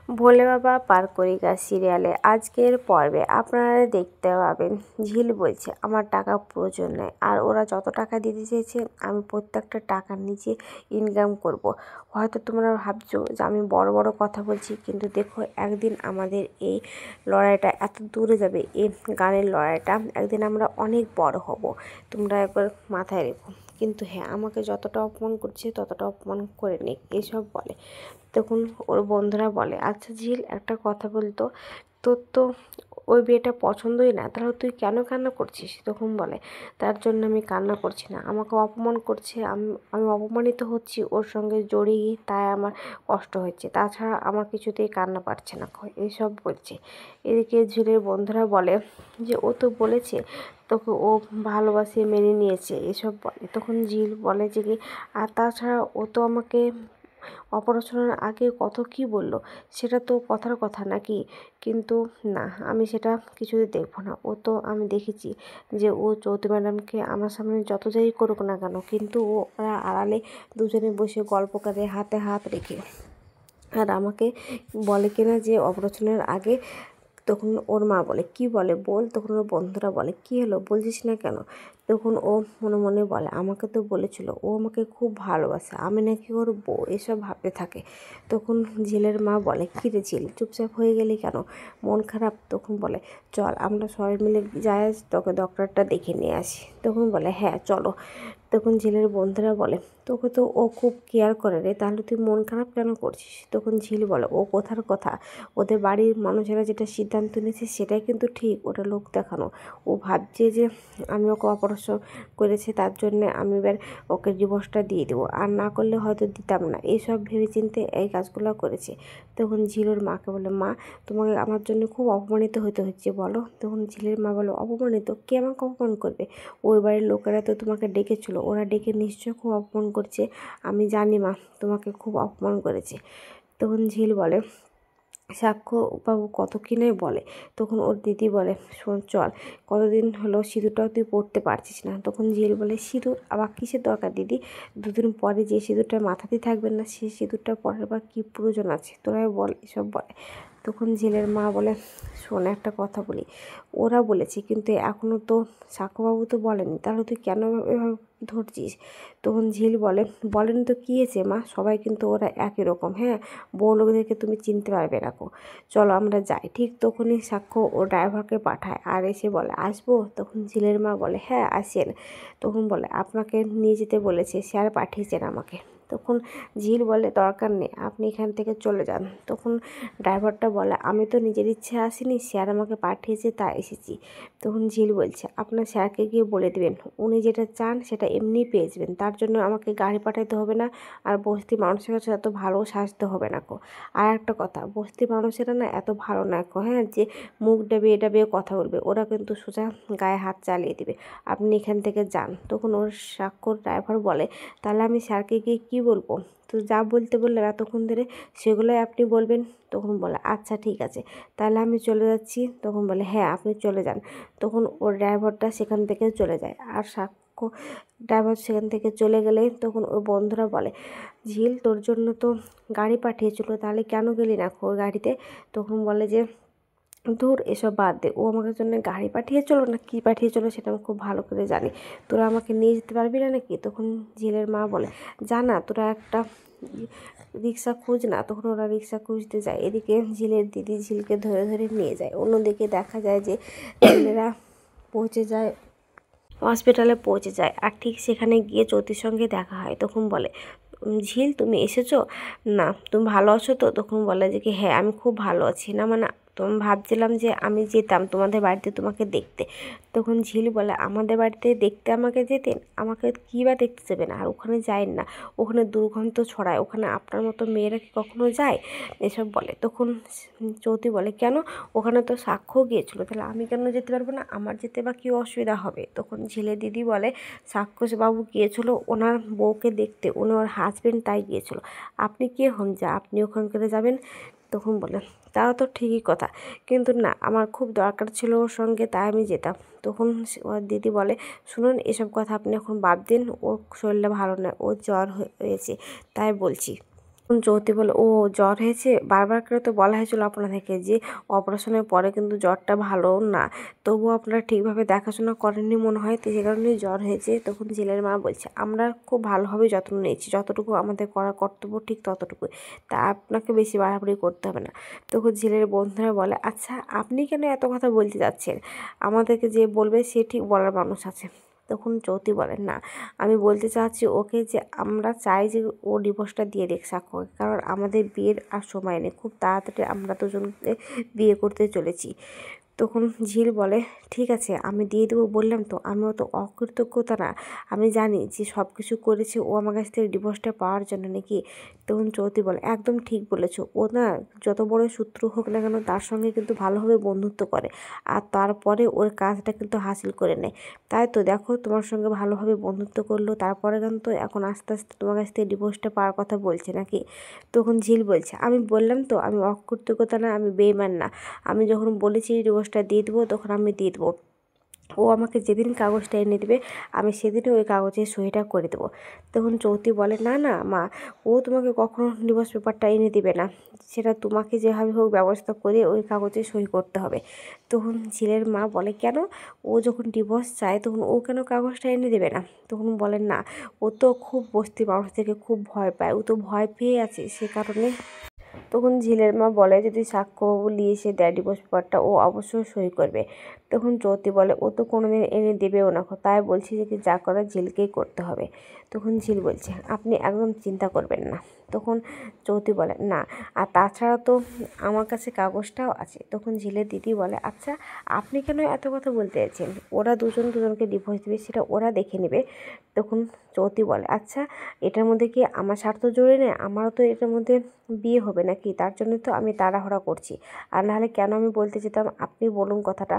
ভোলে বাবা পারকরিকা সিরিয়ালে আজকের পর্বে আপনারা দেখতে পাবেন ঝিল বলছে আমার টাকা প্রয়োজন নেই, আর ওরা যত টাকা দিতে চেয়েছে আমি প্রত্যেকটা টাকার নিচে ইনকাম করব। হয়তো তোমরা ভাবছো যে আমি বড় বড় কথা বলছি, কিন্তু দেখো একদিন আমাদের এই লড়াইটা এত দূরে যাবে, এই গানের লড়াইটা একদিন আমরা অনেক বড় হব, তোমরা একবার মাথায় রেখো। কিন্তু হ্যাঁ, আমাকে যতটা অপমান করছে ততটা অপমান করে নিক, এসব বলে। তখন ওর বন্ধুরা বলে, আচ্ছা ঝিল, একটা কথা বলতো, তোর তো ওই বিয়েটা পছন্দই না, তাহলে তুই কেন কান্না করছিস? তখন বলে, তার জন্য আমি কান্না করছি না, আমাকে অপমান করছে, আমি অপমানিত হচ্ছি ওর সঙ্গে জড়িয়ে, তাই আমার কষ্ট হচ্ছে, তাছাড়া আমার কিছুতেই কান্না পাচ্ছে না, এইসব বলছে। এদিকে ঝিলের বন্ধুরা বলে যে ও তো বলেছে তোকে ও ভালোবাসে, মেনে নিয়েছে, এসব বলে। তখন ঝিল বলে যে কি, আর তাছাড়া ও তো আমাকে অপারেশনের আগে কত কি বলল, সেটা তো কথার কথা নাকি? কিন্তু না, আমি সেটা কিছুতে দেখবো না। ও তো আমি দেখেছি যে ও চৌধুরী ম্যাডামকে আমার সামনে যত যাই করুক না কেন, কিন্তু ওরা আড়ালে দুজনে বসে গল্প করে হাতে হাত রেখে, আর আমাকে বলে কিনা যে অপারেশনের আগে। তখন ওর মা বলে, কি বলে বল। তখন ওর বন্ধুরা বলে, কি হলো বলছিস না কেন? তখন ও মনে মনে বলে, আমাকে তো বলেছিল ও আমাকে খুব ভালোবাসে, আমি নাকি ওর বউ, এসব ভাবতে থাকে। তখন ঝিলের মা বলে, কী রে ঝিল, চুপচাপ হয়ে গেলি কেন, মন খারাপ? তখন বলে, চল আমরা সবাই মিলে যাই, তোকে ডক্টরটা দেখে নিয়ে আসি। তখন বলে, হ্যাঁ চলো। তখন ঝিলের বন্ধুরা বলে, তোকে তো ও খুব কেয়ার করে রে, তাহলে তুই মন খারাপ কেন করছিস? তখন ঝিল বলে, ও কোথার কথা, ওদের বাড়ির মানুষেরা যেটা সিদ্ধান্ত নিয়েছে সেটাই কিন্তু ঠিক, ওটা লোক দেখানো। ও ভাবছে যে আমি ওকে অপারেশন করেছি, তার জন্যে আমি এবার ওকে ডিভোর্সটা দিয়ে দেবো, আর না করলে হয়তো দিতাম না, এইসব ভেবেচিন্তে এই কাজগুলো করেছে। তখন ঝিলের মাকে বলে, মা তোমাকে আমার জন্য খুব অপমানিত হতে হচ্ছে বলো। তখন ঝিলের মা বলে, অপমানিত? কে আমাকে অপমান করবে? ওই বাড়ির লোকেরা তো তোমাকে ডেকেছিল, ওরা ডেকে নিশ্চয় খুব অপমান করছে, আমি জানি মা তোমাকে খুব অপমান করেছে। তখন ঝিল বলে, সাক্ষ্য বাবু কত কি নয় বলে। তখন ওর দিদি বলে, শোন চল, কতদিন হলো সিঁদুরটাও তুই পরতে পারছিস না। তখন ঝিল বলে, সিঁদুর আবার কিসের দরকার দিদি, দুদিন পরে যে সিঁদুরটা মাথাতেই থাকবে না, সেই সিঁদুরটা পরার বা কী প্রয়োজন আছে, তোরাই বল, এসব বলে। তখন ঝিলের মা বলে, শোন একটা কথা বলি, ওরা বলেছে কিন্তু এখনও তো সাক্ষ্যবাবু তো বলেনি, তাহলে তুই কেন এভাবে ধরছিস? তখন ঝিল বলে, বলেন তো কী হয়েছে মা, সবাই কিন্তু ওরা একই রকম, হ্যাঁ বউ লোকদেরকে তুমি চিনতে পারবে না কো, চলো আমরা যাই। ঠিক তখনই সাক্ষ্য ও ড্রাইভারকে পাঠায় আর এসে বলে, আসবো? তখন ঝিলের মা বলে, হ্যাঁ আসেন। তখন বলে, আপনাকে নিয়ে যেতে বলেছে, স্যার পাঠিয়েছেন আমাকে। তখন ঝিল বলে, দরকার নেই, আপনি এখান থেকে চলে যান। তখন ড্রাইভারটা বলে, আমি তো নিজের ইচ্ছে আসিনি, স্যার আমাকে পাঠিয়েছে তাই এসেছি। তখন ঝিল বলছে, আপনার স্যারকে গিয়ে বলে দেবেন উনি যেটা চান সেটা এমনিই পেয়ে যাবেন, তার জন্য আমাকে গাড়ি পাঠাতে হবে না, আর বস্তি মানুষের কাছে এত ভালো সাজতে হবে না কো। আর একটা কথা, বস্তি মানুষেরা না এত ভালো না কো, হ্যাঁ, যে মুখ ডাবিয়ে ডাবিয়ে কথা বলবে, ওরা কিন্তু সোজা গায়ে হাত চালিয়ে দেবে, আপনি এখান থেকে যান। তখন ওর সাক্ষর ড্রাইভার বলে, তাহলে আমি স্যারকে গিয়ে কী বলবো? তো যা বলতে বললাম এতক্ষণ ধরে সেগুলোই আপনি বলবেন। তখন বলে, আচ্ছা ঠিক আছে, তাহলে আমি চলে যাচ্ছি। তখন বলে, হ্যাঁ আপনি চলে যান। তখন ওর ড্রাইভারটা সেখান থেকে চলে যায়, আর সাক্ষ্য ড্রাইভার সেখান থেকে চলে গেলে তখন ওর বন্ধুরা বলে, ঝিল তোর জন্য তো গাড়ি পাঠিয়েছিল, তাহলে কেন গেলি না ওর গাড়িতে? তখন বলে যে, ধুর এসব বাদ দে, ও আমাদের জন্য গাড়ি পাঠিয়েছিল না কী পাঠিয়েছিল সেটা আমি খুব ভালো করে জানি, তোরা আমাকে নিয়ে যেতে পারবি না নাকি? তখন ঝিলের মা বলে, জানা তোরা একটা রিক্সা খোঁজ না। তখন ওরা রিক্সা খুঁজতে যায়, এদিকে ঝিলের দিদি ঝিলকে ধরে ধরে নিয়ে যায়। অন্যদিকে দেখা যায় যে ছেলেরা পৌঁছে যায়, হসপিটালে পৌঁছে যায়, আর ঠিক সেখানে গিয়ে জ্যোতির সঙ্গে দেখা হয়। তখন বলে, ঝিল তুমি এসেছো? না তুমি ভালো আছো তো? তখন বলে যে কি, হ্যাঁ আমি খুব ভালো আছি, না মানে তুমি ভাবছিলাম যে আমি যেতাম তোমাদের বাড়িতে তোমাকে দেখতে। তখন ঝিল বলে, আমাদের বাড়িতে দেখতে আমাকে যেতেন? আমাকে কী বা দেখতে যাবেন, আর ওখানে যায় না, ওখানে দুর্গন্ধ ছড়ায়, ওখানে আপনার মতো মেয়েরা কি কখনো যায়? এসব বলে। তখন জ্যোতি বলে, কেন, ওখানে তো সাক্ষ্য গিয়েছিল, তাহলে আমি কেন যেতে পারবো না, আমার যেতে বা কী অসুবিধা হবে? তখন ঝিলের দিদি বলে, সাক্ষ্যবাবু গিয়েছিল ওনার বউকে দেখতে, উনি ওর হাজবেন্ড তাই গিয়েছিল, আপনি কে হন যা আপনি ওখানকারে যাবেন? তখন বলে, তাও তো ঠিকই কথা, কিন্তু না আমার খুব দরকার ছিল ওর সঙ্গে, তাই আমি যেতাম। তখন ওর দিদি বলে, শুনুন এসব কথা আপনি এখন বাদ দিন, ওর শরীরটা ভালো নয়, ওর জ্বর হয়েছে তাই বলছি। জ্যোতি বলে, ও জ্বর হয়েছে, বারবার করে তো বলা হয়েছিল আপনাদেরকে যে অপারেশনের পরে কিন্তু জ্বরটা ভালো না, তবুও আপনারা ঠিকভাবে দেখাশোনা করেননি মনে হয়, তো সে কারণেই জ্বর হয়েছে। তখন ঝিলের মা বলছে, আমরা খুব ভালোভাবে যত্ন নিয়েছি, যতটুকু আমাদের করা কর্তব্য ঠিক ততটুকুই, তা আপনাকে বেশি বাড়াবাড়ি করতে হবে না। তখন ঝিলের বন্ধুরা বলে, আচ্ছা আপনি কেন এত কথা বলতে যাচ্ছেন, আমাদেরকে যে বলবে সে ঠিক বলার মানুষ আছে। তখন জ্যোতি বলেন, না আমি বলতে চাচ্ছি ওকে যে আমরা চাই যে ও ডিভোর্সটা দিয়ে দেখ সাক্ষ্যকে, কারণ আমাদের বিয়ের আর সময় নেই, খুব তাড়াতাড়ি আমরা দুজনকে বিয়ে করতে চলেছি। তখন ঝিল বলে, ঠিক আছে আমি দিয়ে দেবো, বললাম তো আমিও তো অকৃতজ্ঞতা না, আমি জানি যে সব কিছু করেছে ও আমার কাছ থেকে ডিভোর্সটা পাওয়ার জন্য নাকি। তখন চৌধুরী বলে, একদম ঠিক বলেছো, ও না যত বড় শত্রু হোক না কেন তার সঙ্গে কিন্তু ভালোভাবে বন্ধুত্ব করে, আর তারপরে ওর কাজটা কিন্তু হাসিল করে নেয়। তাই তো দেখো তোমার সঙ্গে ভালোভাবে বন্ধুত্ব করলো, তারপরে কিন্তু এখন আস্তে আস্তে তোমার কাছ থেকে ডিভোর্সটা পাওয়ার কথা বলছে নাকি। তখন ঝিল বলছে, আমি বললাম তো আমি অকৃতজ্ঞতা না, আমি বেইমান না, আমি যখন বলেছি ডিভোর্সটা দিয়ে দেবো তখন আমি দিয়ে দেবো, ও আমাকে যেদিন কাগজটা এনে দেবে আমি সেদিনই ওই কাগজে সইটা করে দেবো। তখন চৌধুরী বলে, না না মা, ও তোমাকে কখনো ডিভোর্স পেপারটা এনে দেবে না, সেটা তোমাকে যেভাবে হোক ব্যবস্থা করে ওই কাগজে সই করতে হবে। তখন ছেলের মা বলে, কেন, ও যখন ডিভোর্স চায় তখন ও কেন কাগজটা এনে দেবে না। তখন বলেন, না ও তো খুব বস্তির মানুষ থেকে খুব ভয় পায়, ও তো ভয় পেয়ে আছে সে কারণে। তখন ঝিলের মা বলে, যদি সাক্ষ্যবাবু নিয়ে এসে দেয় ডিভোর্স পেপারটা ও অবশ্যই সই করবে। তখন জ্যোতি বলে, ও তো কোনোদিন এনে দেবেও না, তাই বলছি যে কি যা করার ঝিলকেই করতে হবে। তখন ঝিল বলছে, আপনি একদম চিন্তা করবেন না। তখন জ্যোতি বলে, না আর তাছাড়া তো আমার কাছে কাগজটাও আছে। তখন ঝিলের দিদি বলে, আচ্ছা আপনি কেন এত কথা বলতে চাইছেন, ওরা দুজন দুজনকে ডিভোর্স দেবে সেটা ওরা দেখে নেবে। তখন জ্যোতি বলে, আচ্ছা এটার মধ্যে কি আমার স্বার্থ জড়িয়ে নেই, আমারও তো এটার মধ্যে বিয়ে হবে নাকি, তার জন্য তো আমি তাড়াহুড়া করছি, আর নাহলে কেন আমি বলতে যেতাম, আপনি বলুন কথাটা।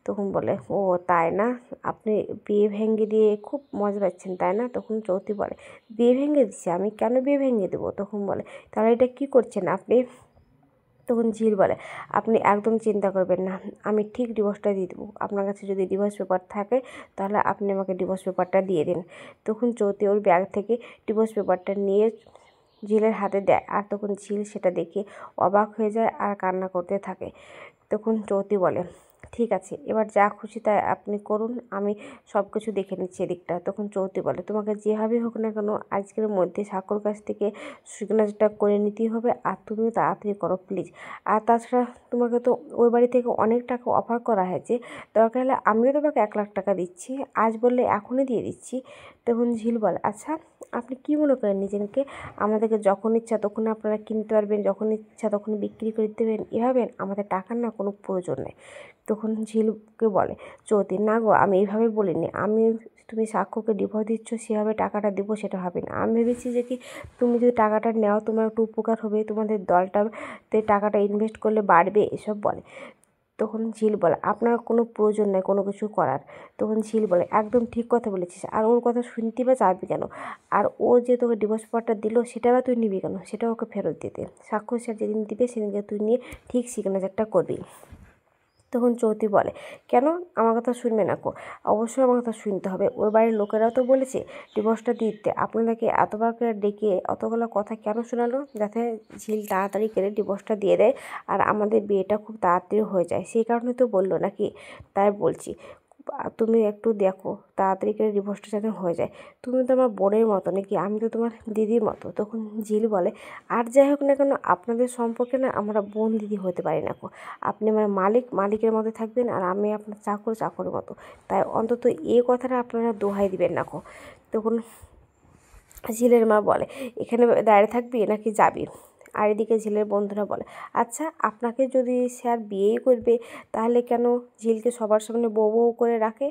তখন বলে, ও তাই না, আপনি বিয়ে ভেঙে দিয়ে খুব মজা পাচ্ছেন তাই না। তখন চৌধুরী বলে, বিয়ে ভেঙে দিচ্ছে, আমি কেন বিয়ে ভেঙে দেবো। তখন বলে, তাহলে এটা কি করছেন আপনি। তখন ঝিল বলে, আপনি একদম চিন্তা করবেন না, আমি ঠিক ডিভোর্সটা দিয়ে দেবো, আপনার কাছে যদি ডিভোর্স পেপার থাকে তাহলে আপনি আমাকে ডিভোর্স পেপারটা দিয়ে দিন। তখন চৌধুরী ওর ব্যাগ থেকে ডিভোর্স পেপারটা নিয়ে ঝিলের হাতে দেয়, আর তখন ঝিল সেটা দেখে অবাক হয়ে যায় আর কান্না করতে থাকে। তখন চৌধুরী বলে, ঠিক আছে এবার যা খুশি তাই আপনি করুন, আমি সব কিছু দেখে নিচ্ছি এদিকটা। তখন চৌধুরী বলে, তোমাকে যেভাবে হোক না কেন আজকের মধ্যে সাক্ষর কাছ থেকে সিগনেচারটা করে নিতেই হবে, আর তুমিও তাড়াতাড়ি করো প্লিজ। আর তাছাড়া তোমাকে তো ওই বাড়ি থেকে অনেক টাকা অফার করা হয়েছে, দরকার হলে আমিও তোমাকে 1,00,000 টাকা দিচ্ছি, আজ বললে এখনই দিয়ে দিচ্ছি। তখন ঝিল বলে, আচ্ছা আপনি কি মনে করেন নিজেকে, আমাদেরকে যখন ইচ্ছা তখন আপনারা কিনতে পারবেন, যখন ইচ্ছা তখন বিক্রি করে দেবেন, এভাবে আমাদের টাকার না কোনো প্রয়োজন নেই। তখন ঝিলকে বলে চৌধুরী, না গো আমি এইভাবে বলিনি, আমি তুমি সাক্ষ্যকে ডিভোর্স দিচ্ছ সেভাবে টাকাটা দেবো সেটা হবে না, আমি ভেবেছি যে কি তুমি যদি টাকাটা নেও তোমার একটু উপকার হবে, তোমাদের দলটাতে টাকাটা ইনভেস্ট করলে বাড়বে, এসব বলে। তখন ঝিল বলে, আপনার কোনো প্রয়োজন নেই কোনো কিছু করার। তখন ঝিল বলে, একদম ঠিক কথা বলেছিস, আর ওর কথা শুনতে বা চাইবি কেন, আর ও যে তোকে ডিভোর্স পেপারটা দিল সেটা বা তুই নিবি কেন, সেটা ওকে ফেরত দিতে, সাক্ষ্য স্যার যেদিন দিবে সেদিনকে তুই নিয়ে ঠিক সিগনেচারটা করবি। তখন চৌধুরী বলে, কেন আমার কথা শুনবে না কো, অবশ্যই আমার কথা শুনতে হবে, ওই বাড়ির লোকেরাও তো বলেছে ডিভোর্সটা দিতে, আপনাদেরকে এতবার করে ডেকে অতগুলো কথা কেন শোনালো, যাতে ঝিল তাড়াতাড়ি করে ডিভোর্সটা দিয়ে দেয় আর আমাদের বিয়েটা খুব তাড়াতাড়ি হয়ে যায়, সেই কারণে তো বললো নাকি, তাই বলছি তুমি একটু দেখো তাড়াতাড়ি করে ডিভোর্সটা যাতে হয়ে যায়, তুমি তো আমার বোনের মতো নাকি, আমি তো তোমার দিদির মতো। তখন ঝিল বলে, আর যাই হোক না কেন আপনাদের সম্পর্কে না আমরা বোন দিদি হতে পারি না, আপনি আমার মালিক মালিকের মতো থাকবেন আর আমি আপনার চাকর চাকরের মতো, তাই অন্তত এই কথাটা আপনারা দোহাই দিবেন না। তখন ঝিলের মা বলে, এখানে দাঁড়িয়ে থাকবি নাকি যাবি। আর এদিকে ঝিলের বন্ধুরা বলে, আচ্ছা আপনাকে যদি স্যার বিয়েই করবে তাহলে কেন ঝিলকে সবার সামনে বউ বউ করে রাখে।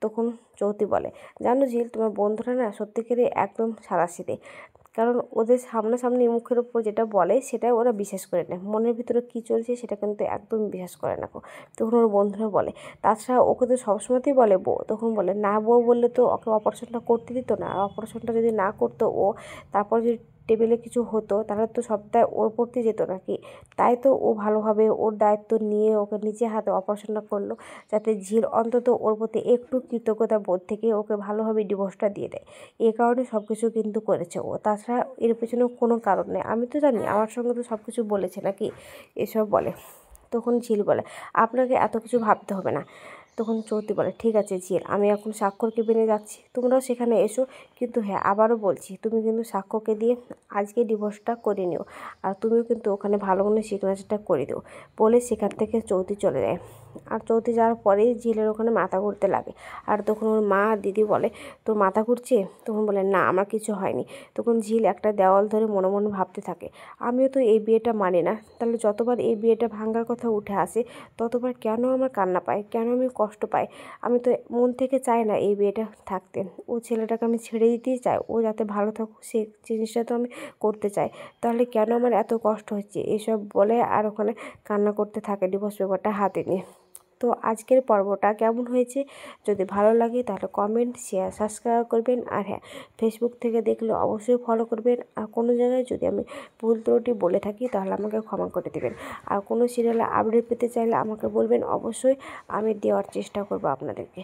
তখন চৌধুরী বলে, জানো ঝিল তোমার বন্ধুরা না সত্যিকারে একদম সাদাসিধে, কারণ ওদের সামনাসামনি মুখের উপর যেটা বলে সেটাই ওরা বিশ্বাস করে নেয়, মনের ভিতরে কী চলছে সেটা কিন্তু একদম বিশ্বাস করে না। তখন ওর বন্ধুরা বলে, তাছাড়া ওকে তো সবসময়তেই বলে বউ। তখন বলে, না বউ বললে তো ওকে অপারেশনটা করতে দিত না, আর অপারেশনটা যদি না করতো ও তারপর যদি টেবিলে কিছু হতো তাহলে তো সবটাই ওর পড়তে যেত নাকি, তাই তো ও ভালোভাবে ওর দায়িত্ব নিয়ে ওকে নিজে হাতে অপারেশনটা করলো, যাতে ঝিল অন্তত ওর প্রতি একটু কৃতজ্ঞতা পর থেকে ওকে ভালোভাবে ডিভোর্সটা দিয়ে দেয়। এই কারণে সব কিছু কিন্তু করেছে ও, তাছাড়া এর পেছনে কোনো কারণ নেই। আমি তো জানি আমার সঙ্গে তো সব কিছু বলেছে নাকি, এসব বলে। তখন ঝিল বলে, আপনাকে এত কিছু ভাবতে হবে না। তখন চৌতি বলে, ঠিক আছে ঝিল, আমি এখন স্বাক্ষর কেবিনে যাচ্ছি, তোমরাও সেখানে এসো। কিন্তু হ্যাঁ, আবারও বলছি, তুমি কিন্তু সাক্ষ্যকে দিয়ে আজকে ডিভোর্সটা করে নিও, আর তুমিও কিন্তু ওখানে ভালো মনে সিগনেচারটা করে দিও। বলে সেখান থেকে চৌতি চলে যায়। আর চৌতি যাওয়ার পরেই ঝিলের ওখানে মাথা ঘুরতে লাগে। আর তখন ওর মা আর দিদি বলে, তোর মাথা ঘুরছে? তখন বলে, না আমার কিছু হয়নি। তখন ঝিল একটা দেওয়াল ধরে মনে মনে ভাবতে থাকে, আমিও তো এই বিয়েটা মানি না, তাহলে যতবার এই বিয়েটা ভাঙার কথা উঠে আসে ততবার কেন আমার কান্না পায়, কেন আমি কষ্ট পাই? আমি তো মন থেকে চাই না এই বিয়েটা থাকতে। ও ছেলেটাকে আমি ছেড়ে দিতেই চাই, ও যাতে ভালো থাকুক সেই জিনিসটা তো আমি করতে চাই। তাহলে কেন আমার এত কষ্ট হচ্ছে? এসব বলে আর ওখানে কান্না করতে থাকে ডিভোর্স পেপারটা হাতে নিয়ে। তো আজকের পর্বটা কেমন হয়েছে? যদি ভালো লাগে তাহলে কমেন্ট, শেয়ার, সাবস্ক্রাইব করবেন। আর হ্যাঁ, ফেসবুক থেকে দেখলে অবশ্যই ফলো করবেন। আর কোনো জায়গায় যদি আমি ভুল ত্রুটি বলে থাকি তাহলে আমাকে ক্ষমা করে দেবেন। আর কোনো সিরিয়ালে আপডেট পেতে চাইলে আমাকে বলবেন, অবশ্যই আমি দেওয়ার চেষ্টা করব আপনাদেরকে।